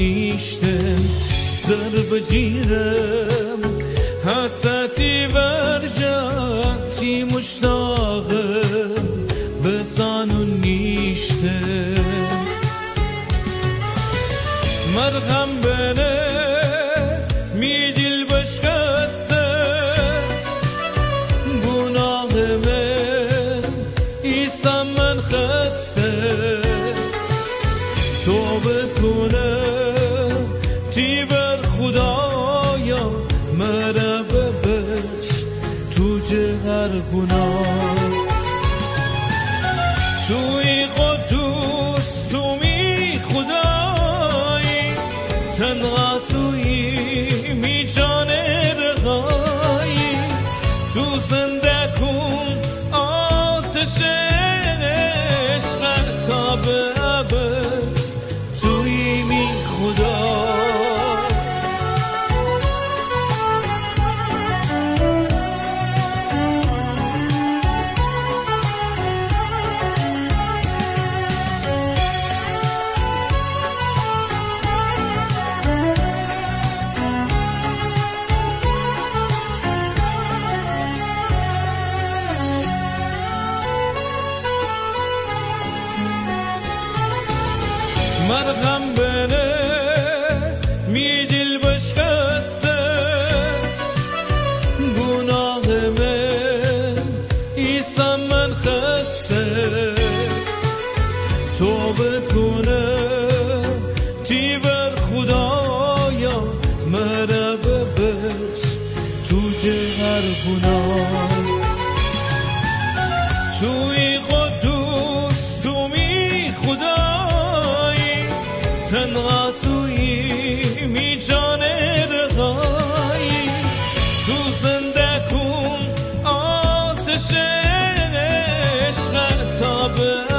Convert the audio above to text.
نیشتم سر بجیرم حساتی برجاتی مشتاقم بزانو نیشتم مرهم بنه می دل بشکسته گناه من ایسا من خسته توبه کنه تی بر خدایا مرا ببخش تو جهر گناه توی قدوس تو می خدایی تنها توی می جان رغایی تو زنده کن آتش عشق تا به ابد توی می خدا مرهم بنه می دل بشکسته گناه من ایسا من خسته توبه کنه تی بر خدایا مرا ببخش تو جهر گناه توی قدوس تو می خدایی تنها توی می جان رغایی تو زنده کن آتش عشق تا به